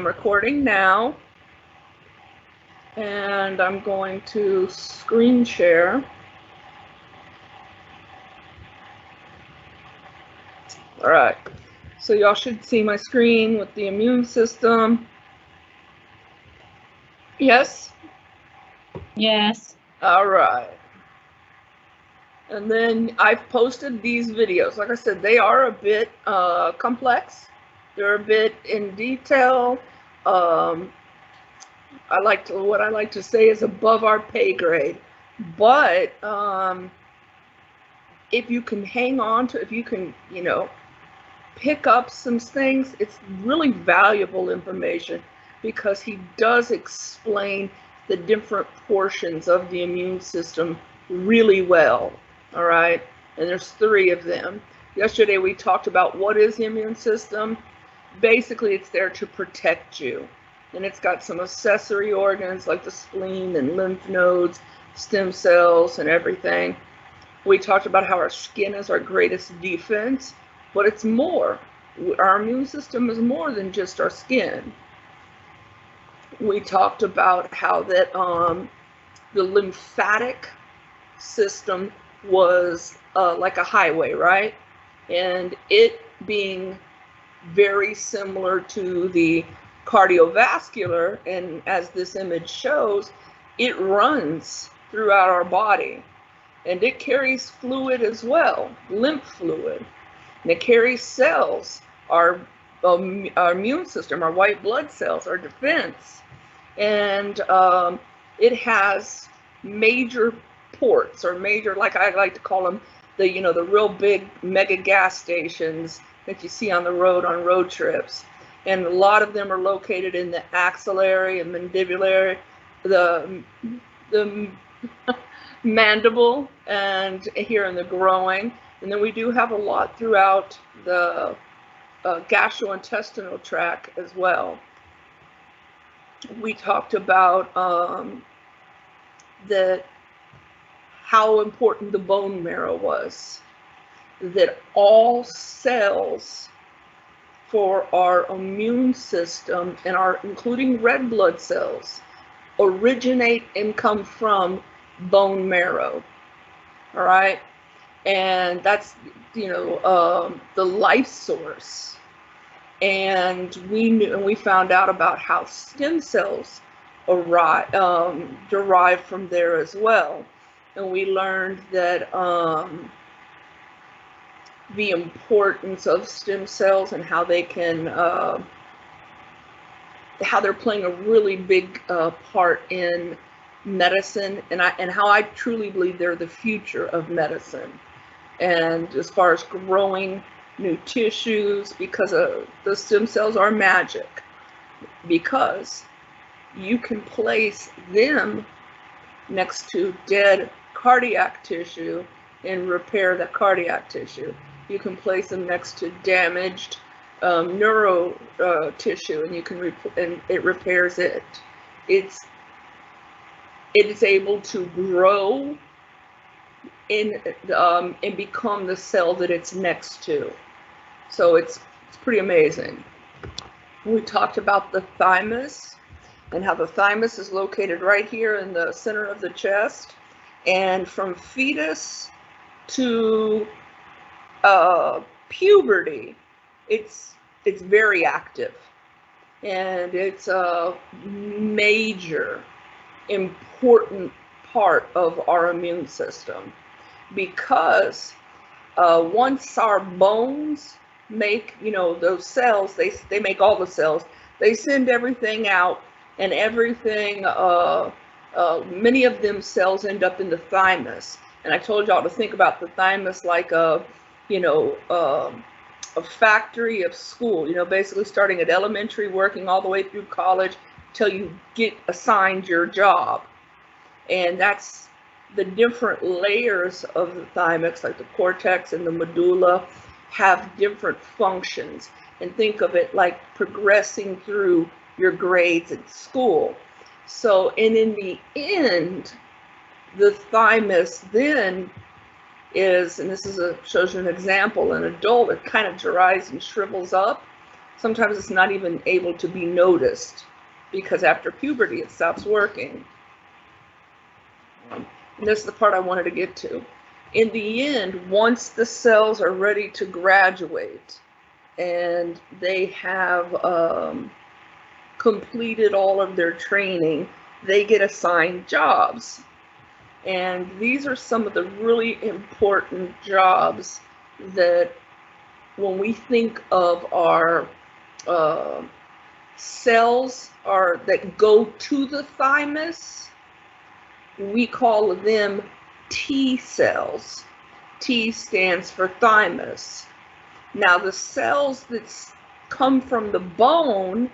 recording now, and I'm going to screen share. All right, so y'all should see my screen with the immune system. Yes? Yes. All right. And then I've posted these videos. Like I said, they are a bit complex. They're a bit in detail. What I like to say is above our pay grade. But if you can hang on to, if you can, pick up some things, it's really valuable information because he does explain the different portions of the immune system really well. All right, and there's 3 of them. Yesterday we talked about what is the immune system. Basically, it's there to protect you, and it's got some accessory organs like the spleen and lymph nodes, stem cells, and everything. We talked about how our skin is our greatest defense, but it's more. Our immune system is more than just our skin. We talked about how that the lymphatic system was like a highway, right? And it being very similar to the cardiovascular, and as this image shows, it runs throughout our body, and it carries fluid as well, lymph fluid, and it carries cells, our immune system, our white blood cells, our defense, and it has major ports, or major, like I like to call them, the real big mega gas stations that you see on the road on road trips, and a lot of them are located in the axillary and mandibulary, the mandible, and here in the groin, and then we do have a lot throughout the gastrointestinal tract as well. We talked about that how important the bone marrow was, that all cells for our immune system, and including red blood cells, originate and come from bone marrow. All right, and that's the life source. And we found out about how stem cells derive from there as well. And we learned that the importance of stem cells and how they can, how they're playing a really big part in medicine, and how I truly believe they're the future of medicine. And as far as growing new tissues, because the stem cells are magic, because you can place them next to dead cardiac tissue and repair the cardiac tissue. You can place them next to damaged neuro tissue, and and it repairs it. It is able to grow and become the cell that it's next to. So it's pretty amazing. We talked about the thymus, and how the thymus is located right here in the center of the chest, and from fetus to puberty, it's very active, and it's a major important part of our immune system, because once our bones make, those cells, they make all the cells, they send everything out, and everything, many of them cells end up in the thymus. And I told y'all to think about the thymus like a factory of school, basically starting at elementary, working all the way through college till you get assigned your job. And that's the different layers of the thymus, like the cortex and the medulla, have different functions. And think of it like progressing through your grades at school. So, and in the end, the thymus then is, and this is shows you an example, an adult, it kind of dries and shrivels up. Sometimes it's not even able to be noticed because after puberty it stops working. And this is the part I wanted to get to. In the end, once the cells are ready to graduate and they have completed all of their training, they get assigned jobs. And these are some of the really important jobs that when we think of our cells that go to the thymus, we call them T cells. T stands for thymus. Now the cells that come from the bone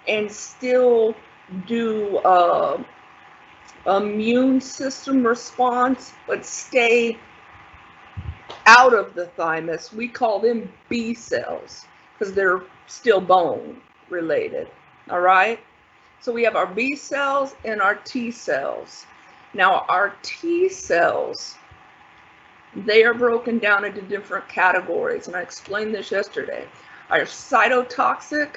and still do immune system response but stay out of the thymus, we call them B cells because they're still bone related. All right, so we have our B cells and our T cells. Now our T cells, they are broken down into different categories, and I explained this yesterday. Our cytotoxic,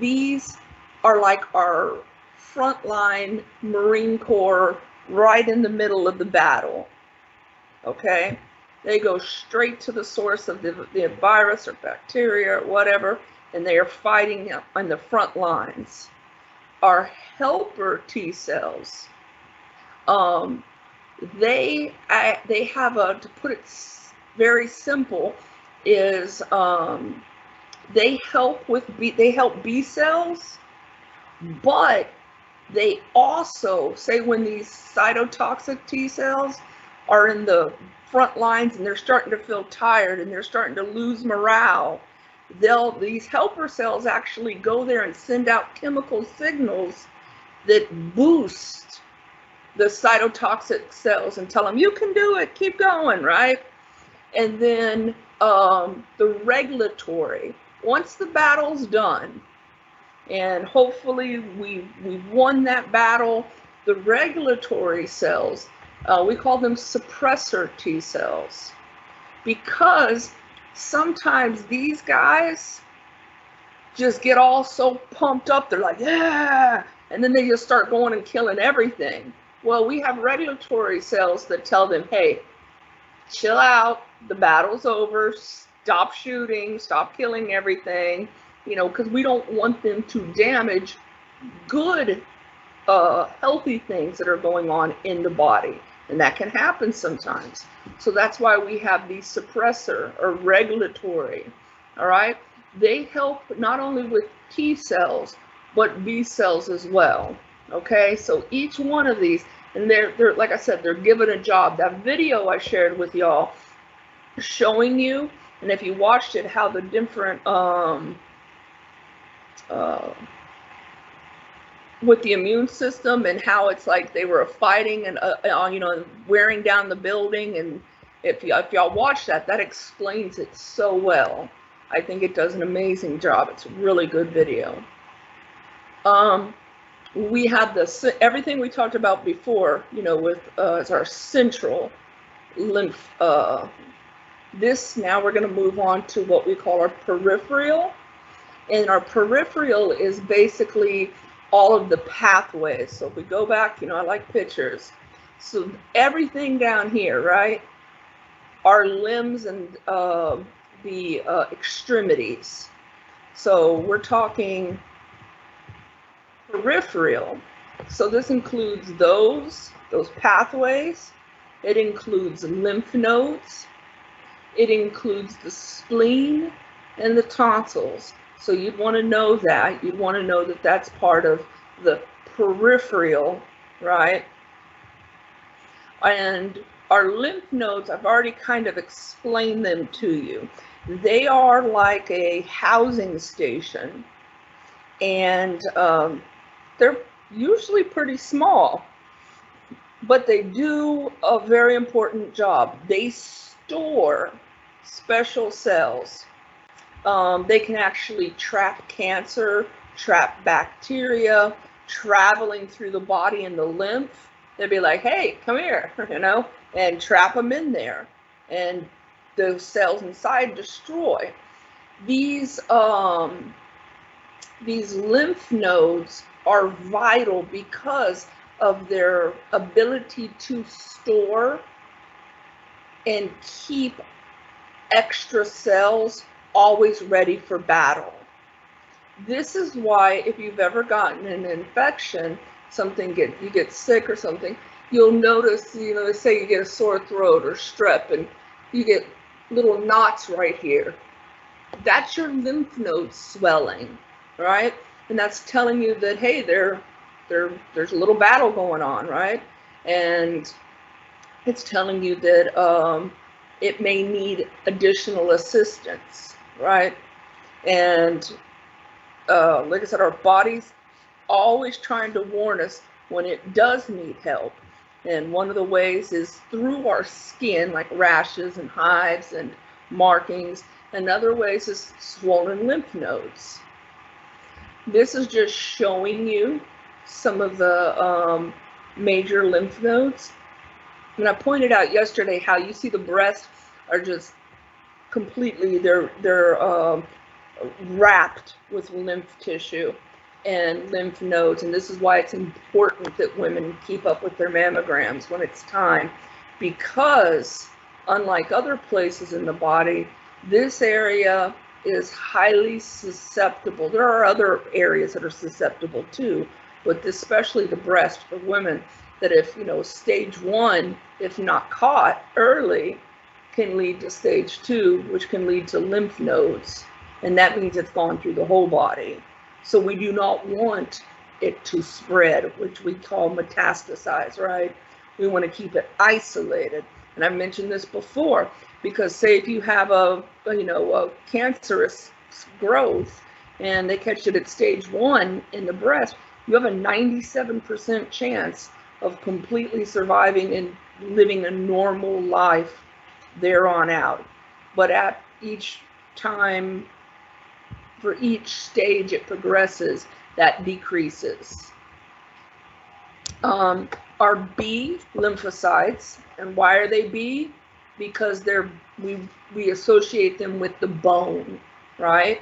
these are like our frontline Marine Corps right in the middle of the battle. Okay, they go straight to the source of the virus or bacteria or whatever, and they are fighting on the front lines. Our helper T cells, they have to put it very simple, is they help B cells, but they also say when these cytotoxic T cells are in the front lines and they're starting to feel tired and they're starting to lose morale, these helper cells actually go there and send out chemical signals that boost the cytotoxic cells and tell them, you can do it, keep going, right? And then the regulatory, once the battle's done, and hopefully we've won that battle, the regulatory cells, we call them suppressor T cells, because sometimes these guys just get all so pumped up, they're like, yeah, and then they just start going and killing everything. Well, we have regulatory cells that tell them, hey, chill out, the battle's over, stop shooting, stop killing everything, you know, because we don't want them to damage good, healthy things that are going on in the body. And that can happen sometimes. So that's why we have these suppressor or regulatory, all right? They help not only with T cells, but B cells as well, okay? So each one of these, and they're like I said, they're given a job. That video I shared with y'all showing you, and if you watched it, how the different, with the immune system and how it's like they were fighting and you know, wearing down the building, and if y'all watch that, that explains it so well. I think it does an amazing job. It's a really good video. We have everything we talked about before, you know, with is our central lymph. This, now we're going to move on to what we call our peripheral, and our peripheral is basically all of the pathways. So if we go back, you know, I like pictures. So everything down here, right, are limbs and the extremities. So we're talking peripheral. So this includes those pathways. It includes lymph nodes. It includes the spleen and the tonsils. So you'd want to know that. You'd want to know that that's part of the peripheral, right? And our lymph nodes, I've already kind of explained them to you. They are like a housing station, and they're usually pretty small, but they do a very important job. They store special cells. They can actually trap cancer, trap bacteria, traveling through the body in the lymph. They'd be like, hey, come here, you know, and trap them in there. And those cells inside destroy. These lymph nodes are vital because of their ability to store and keep extra cells always ready for battle. This is why if you've ever gotten an infection, you get sick or something, you'll notice, they say you get a sore throat or strep and you get little knots right here. That's your lymph nodes swelling, right? And that's telling you that, hey, there's a little battle going on, right? And it's telling you that it may need additional assistance, right? And like I said, our body's always trying to warn us when it does need help. And one of the ways is through our skin, like rashes and hives and markings. And other ways is swollen lymph nodes. This is just showing you some of the major lymph nodes. And I pointed out yesterday how you see the breasts are just completely, they're wrapped with lymph tissue and lymph nodes. And this is why it's important that women keep up with their mammograms when it's time, because unlike other places in the body, this area is highly susceptible. There are other areas that are susceptible too, but especially the breast for women, that if, stage 1, if not caught early, can lead to stage 2, which can lead to lymph nodes. And that means it's gone through the whole body. So we do not want it to spread, which we call metastasize, right? We want to keep it isolated. And I've mentioned this before, because say if you have a cancerous growth and they catch it at stage 1 in the breast, you have a 97% chance of completely surviving and living a normal life there on out. But at each time, for each stage it progresses, that decreases. Our B lymphocytes, and why are they B? Because we associate them with the bone, right?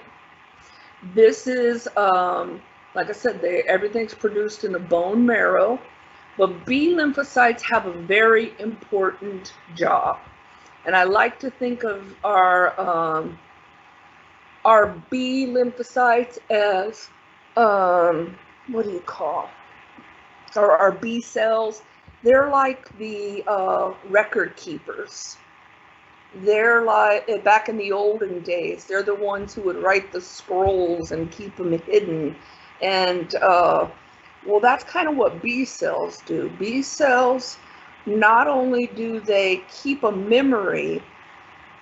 This is, like I said, everything's produced in the bone marrow, but B lymphocytes have a very important job. And I like to think of our B lymphocytes as, what do you call? Or our B cells. They're like the record keepers. They're like, back in the olden days, they're the ones who would write the scrolls and keep them hidden. And well, that's kind of what B cells do. B cells, not only do they keep a memory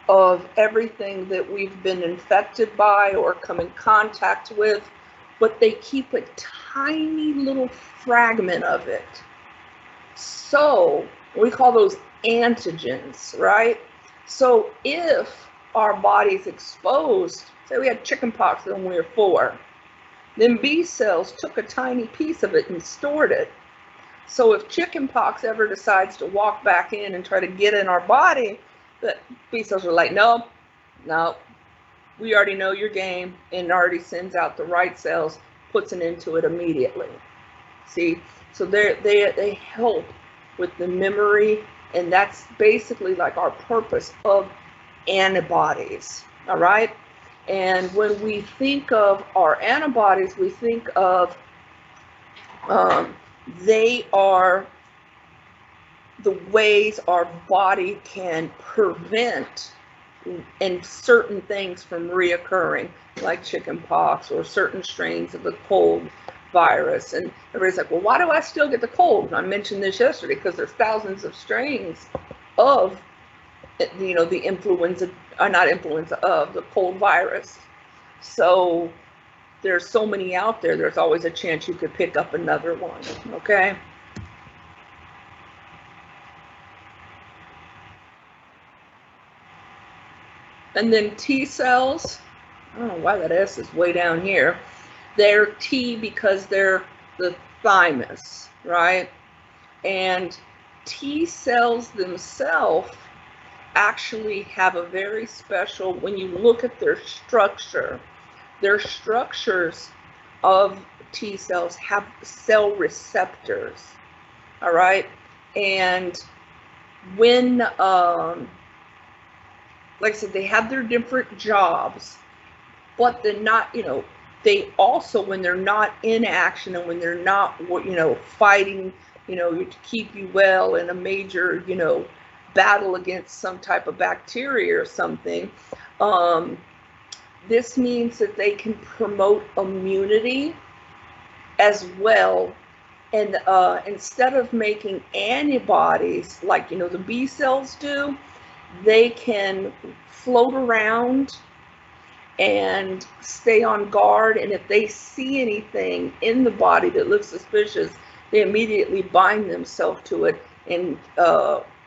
of everything that we've been infected by or come in contact with, but they keep a tiny little fragment of it. So we call those antigens, right? So if our body's exposed, say we had chickenpox when we were 4, then B cells took a tiny piece of it and stored it. So if chickenpox ever decides to walk back in and try to get in our body, the B cells are like, no, we already know your game, and already sends out the right cells, puts an end to it immediately. See, so they help with the memory, and that's basically like our purpose of antibodies, all right? And when we think of our antibodies, we think of they are the ways our body can prevent and certain things from reoccurring, like chickenpox or certain strains of the cold virus. And everybody's like, well, why do I still get the cold? And I mentioned this yesterday because there's thousands of strains of, the influenza, not influenza, of the cold virus. So there's so many out there, there's always a chance you could pick up another one, okay? And then T cells, I don't know why that S is way down here. They're T because they're the thymus, right? And T cells themselves actually have a very special, when you look at their structures of T cells have cell receptors, all right? And when, like I said, they have their different jobs, but they're not, they also, when they're not in action and when they're not, fighting, to keep you well in a major, battle against some type of bacteria or something, this means that they can promote immunity as well. And instead of making antibodies like, the B cells do, they can float around and stay on guard. And if they see anything in the body that looks suspicious, they immediately bind themselves to it, and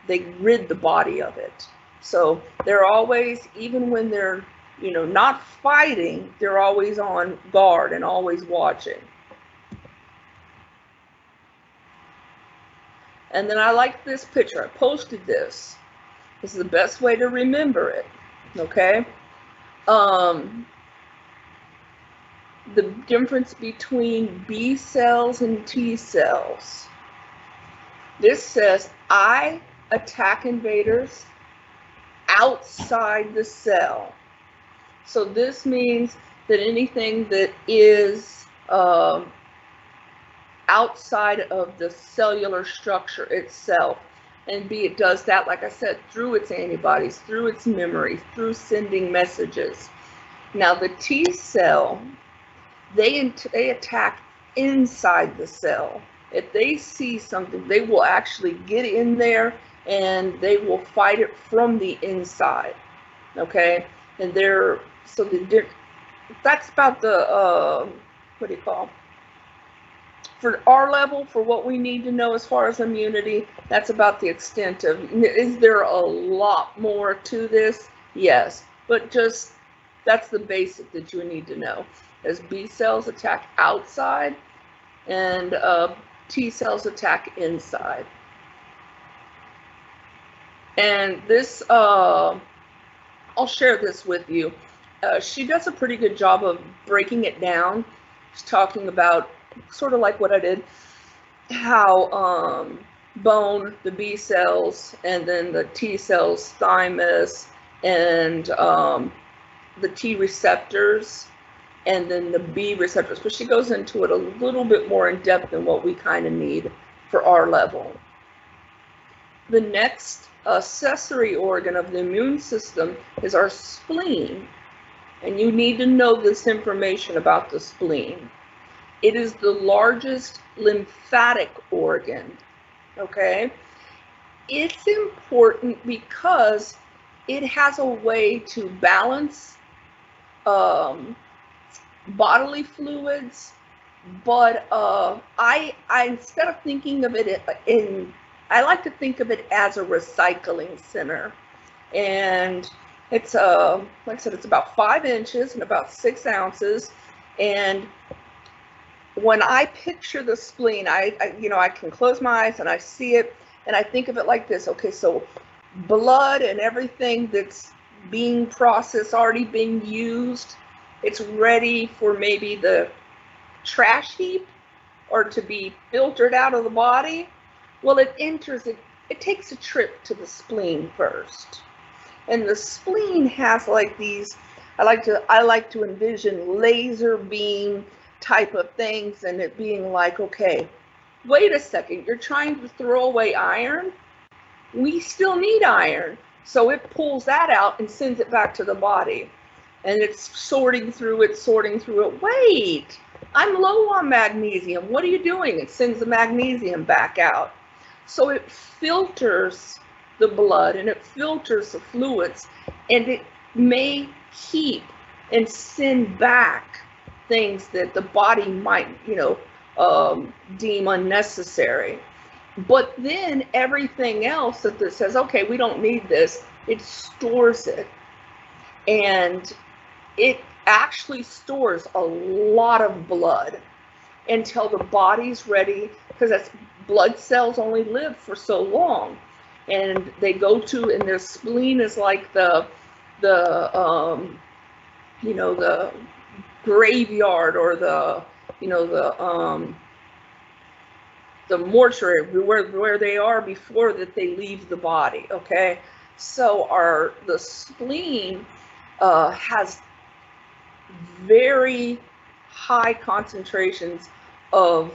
they rid the body of it. So they're always, even when they're, not fighting, they're always on guard and always watching. And then I like this picture. I posted this. This is the best way to remember it, okay? The difference between B cells and T cells. This says, I attack invaders outside the cell. So this means that anything that is outside of the cellular structure itself, and B, it does that, like I said, through its antibodies, through its memory, through sending messages. Now the T cell, they attack inside the cell. If they see something, they will actually get in there and they will fight it from the inside, okay? And that's about the, what do you call, for our level, for what we need to know as far as immunity, that's about the extent of, is there a lot more to this? Yes, but just, that's the basic that you need to know. As B cells attack outside and T cells attack inside. And this, I'll share this with you. She does a pretty good job of breaking it down. She's talking about, sort of like what I did, how bone, the B cells, and then the T cells, thymus, and the T receptors, and then the B receptors. But she goes into it a little bit more in depth than what we kind of need for our level. The next accessory organ of the immune system is our spleen. And you need to know this information about the spleen. It is the largest lymphatic organ, okay? It's important because it has a way to balance bodily fluids, but I instead of thinking of it I like to think of it as a recycling center. And it's like I said, it's about 5 inches and about 6 ounces. And when I picture the spleen, I can close my eyes and I see it, and I think of it like this. Okay, so blood and everything that's being processed, already being used, it's ready for maybe the trash heap or to be filtered out of the body. Well, it takes a trip to the spleen first. And the spleen has like these, I like to envision laser beam type of things, and it being like, okay, wait a second, you're trying to throw away iron? We still need iron. So it pulls that out and sends it back to the body. And it's sorting through it. Wait, I'm low on magnesium. What are you doing? It sends the magnesium back out. So it filters the blood and it filters the fluids, and it may keep and send back things that the body might, deem unnecessary. But then everything else that says, okay, we don't need this, it stores it. And it actually stores a lot of blood until the body's ready, because that's blood cells only live for so long. and they go to, and their spleen is like the you know, the graveyard, or the, you know, the mortuary, where they are before that they leave the body. Okay, so the spleen has very high concentrations of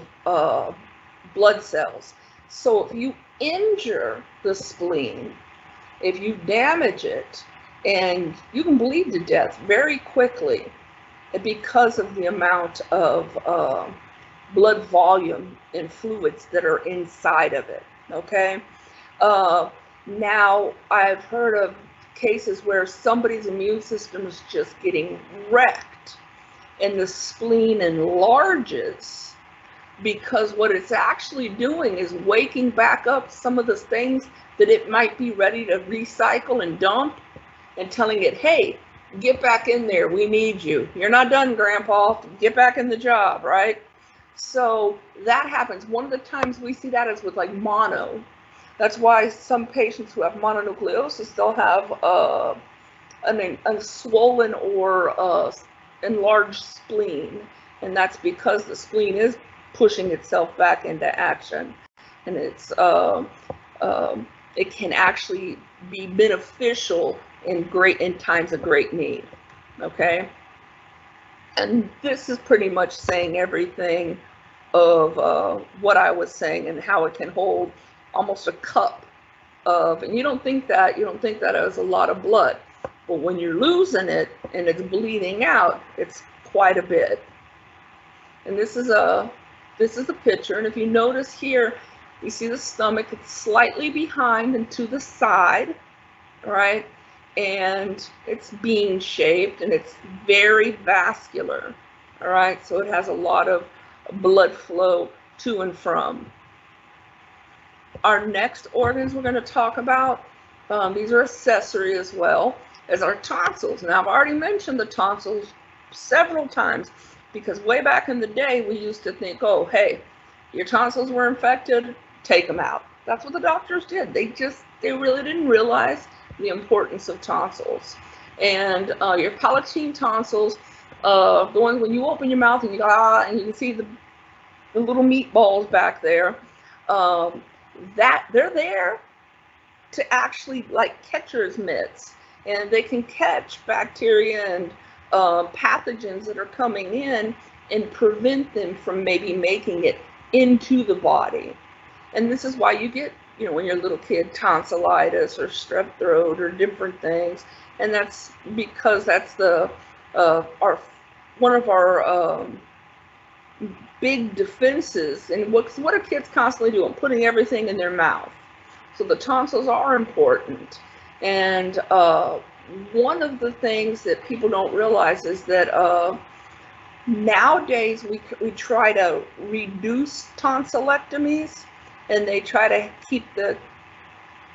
blood cells. So if you injure the spleen, if you damage it, and you can bleed to death very quickly because of the amount of blood volume and fluids that are inside of it. Okay, now I've heard of cases where somebody's immune system is just getting wrecked, and the spleen enlarges, because what it's actually doing is waking back up some of the things that it might be ready to recycle and dump, and telling it, hey, get back in there, we need you. You're not done, Grandpa, get back in the job, right? So that happens. One of the times we see that is with like mono. That's why some patients who have mononucleosis, they'll have a swollen or enlarged spleen, and that's because the spleen is pushing itself back into action, and it's it can actually be beneficial in times of great need. Okay, and this is pretty much saying everything of what I was saying, and how it can hold almost a cup of, and you don't think that as a lot of blood, but when you're losing it and it's bleeding out, it's quite a bit. And this is a picture, and if you notice here, you see the stomach, it's slightly behind and to the side, right? And it's bean shaped, and it's very vascular, all right? So it has a lot of blood flow to and from. Our next organs we're going to talk about, these are accessory as well, as our tonsils. Now, I've already mentioned the tonsils several times, because way back in the day, we used to think, oh, hey, your tonsils were infected, take them out. That's what the doctors did. They really didn't realize the importance of tonsils. And your palatine tonsils, the ones when you open your mouth and you go, and you can see the little meatballs back there, that they're there to actually, like catcher's mitts, and they can catch bacteria and pathogens that are coming in and prevent them from maybe making it into the body. And this is why you get, when you're a little kid, tonsillitis or strep throat or different things. And that's because that's one of our big defenses. And what are kids constantly doing? Putting everything in their mouth. So the tonsils are important. And one of the things that people don't realize is that nowadays we try to reduce tonsillectomies, and they try to keep the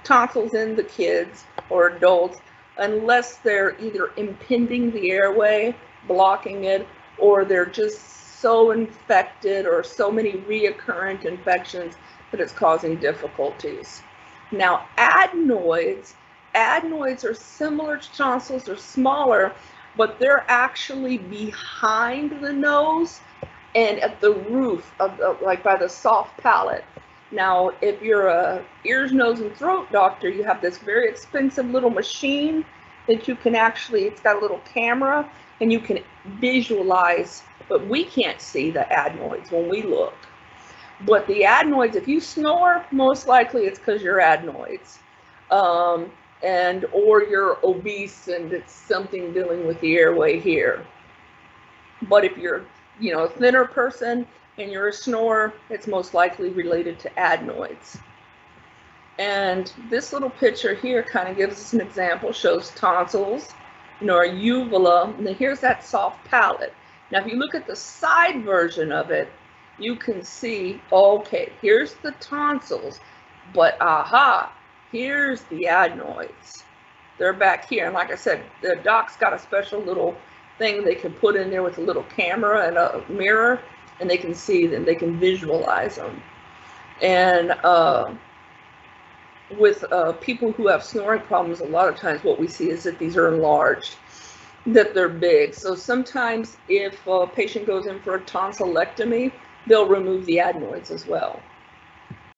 tonsils in the kids or adults unless they're either impeding the airway, blocking it, or they're just so infected or so many recurrent infections that it's causing difficulties. Now, adenoids are similar to tonsils, they're smaller, but they're actually behind the nose and at the roof of like by the soft palate. Now, if you're a ears, nose, and throat doctor, you have this very expensive little machine that you can actually, it's got a little camera, and you can visualize, but we can't see the adenoids when we look. But the adenoids, if you snore, most likely it's because you're adenoids. Or you're obese and it's something dealing with the airway here. But if you're, a thinner person and you're a snorer, it's most likely related to adenoids. And this little picture here kind of gives us an example, shows tonsils, our uvula, and then here's that soft palate. Now, if you look at the side version of it, you can see, okay, here's the tonsils, but here's the adenoids. They're back here. And like I said, the doc's got a special little thing they can put in there with a little camera and a mirror, and they can see them, they can visualize them. And with people who have snoring problems, a lot of times what we see is that these are enlarged, that they're big. So sometimes if a patient goes in for a tonsillectomy, they'll remove the adenoids as well.